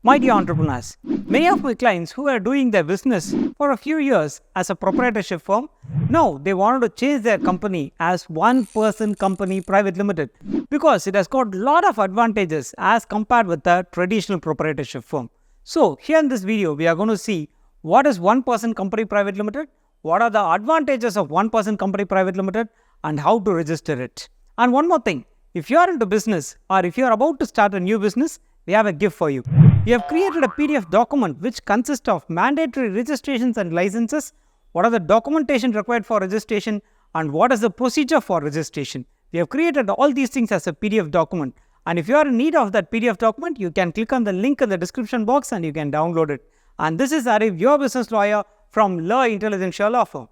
My dear entrepreneurs, many of my clients who are doing their business for a few years as a proprietorship firm, now they wanted to change their company as one person company private limited because it has got a lot of advantages as compared with the traditional proprietorship firm. So here in this video, we are going to see what is one person company private limited, what are the advantages of one person company private limited, and how to register it. And one more thing, if you are into business or if you are about to start a new business, we have a gift for you. We have created a PDF document which consists of mandatory registrations and licenses, what are the documentation required for registration, and what is the procedure for registration. We have created all these things as a PDF document, and if you are in need of that PDF document, you can click on the link in the description box and you can download it. And this is Arif, your business lawyer from Intelligensia law firm.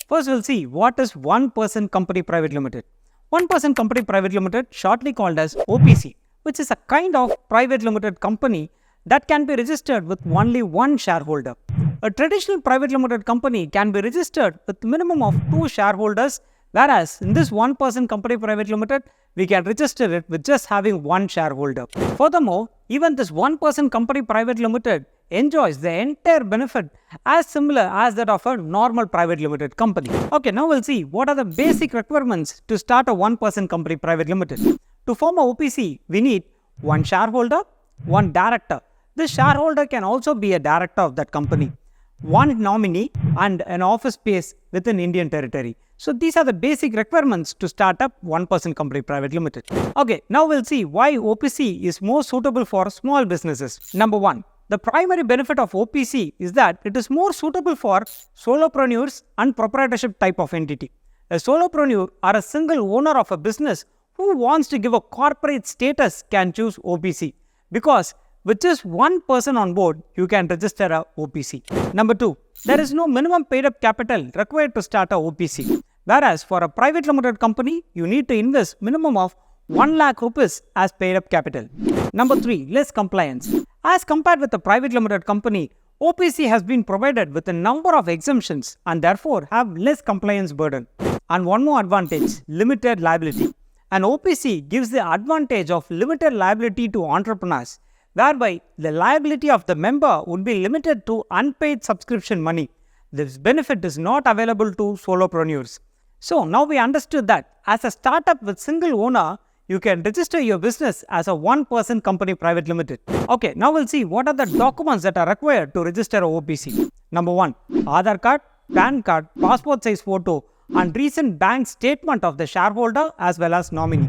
First, we'll see what is one person company private limited. One person company private limited, shortly called as OPC, which is a kind of private limited company that can be registered with only one shareholder. A traditional private limited company can be registered with minimum of 2 shareholders, whereas in this one person company private limited, we can register it with just having 1 shareholder. Furthermore, even this one person company private limited enjoys the entire benefit as similar as that of a normal private limited company. Okay, now we'll see what are the basic requirements to start a one person company private limited. To form a OPC, we need 1 shareholder, 1 director. This shareholder can also be a director of that company, 1 nominee, and an office space within Indian territory. So these are the basic requirements to start up one person company private limited. Okay, now we'll see why OPC is more suitable for small businesses. Number 1. The primary benefit of OPC is that it is more suitable for solopreneurs and proprietorship type of entity. A solopreneur or a single owner of a business who wants to give a corporate status can choose OPC because with just 1 person on board, you can register a OPC. Number 2, there is no minimum paid up capital required to start a OPC. Whereas for a private limited company, you need to invest minimum of 1 lakh rupees as paid up capital. Number 3, less compliance. As compared with a private limited company, OPC has been provided with a number of exemptions and therefore have less compliance burden. And one more advantage, limited liability. An OPC gives the advantage of limited liability to entrepreneurs, whereby the liability of the member would be limited to unpaid subscription money. This benefit is not available to solopreneurs. So now we understood that as a startup with single owner, you can register your business as a one person company private limited. Okay, now we'll see what are the documents that are required to register a OPC. Number 1, Aadhaar card, PAN card, passport size photo, and recent bank statement of the shareholder as well as nominee.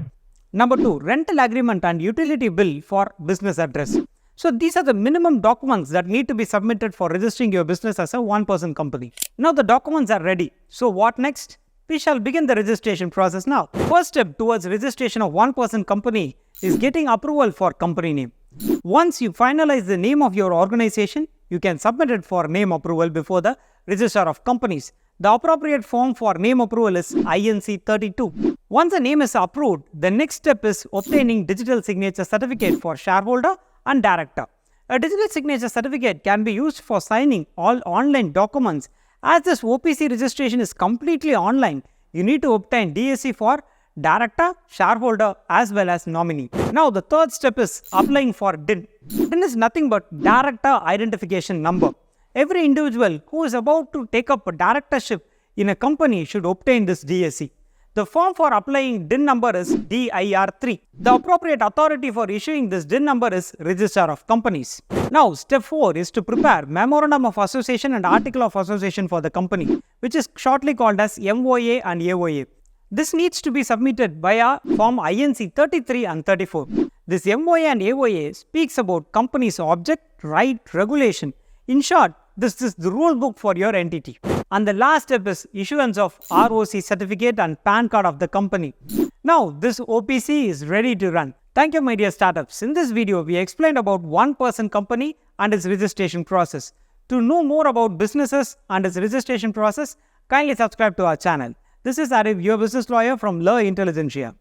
Number 2, rental agreement and utility bill for business address. So these are the minimum documents that need to be submitted for registering your business as a one person company. Now the documents are ready. So what next? We shall begin the registration process now. First step towards registration of one person company is getting approval for company name. Once you finalize the name of your organization, you can submit it for name approval before the Register of Companies. The appropriate form for name approval is INC 32. Once the name is approved, the next step is obtaining digital signature certificate for shareholder and director. A digital signature certificate can be used for signing all online documents. As this OPC registration is completely online, you need to obtain DSC for director, shareholder as well as nominee. Now the third step is applying for DIN. DIN is nothing but Director Identification Number. Every individual who is about to take up a directorship in a company should obtain this DSC. The form for applying DIN number is DIR3. The appropriate authority for issuing this DIN number is Register of Companies. Now, step 4 is to prepare Memorandum of Association and Article of Association for the company, which is shortly called as MOA and AOA. This needs to be submitted via Form INC 33 and 34. This MOA and AOA speaks about company's object, right, regulation. In short, this is the rule book for your entity. And the last step is issuance of ROC certificate and PAN card of the company. Now, this OPC is ready to run. Thank you, my dear startups. In this video, we explained about one person company and its registration process. To know more about businesses and its registration process, kindly subscribe to our channel. This is Arif, your business lawyer from Intelligensia.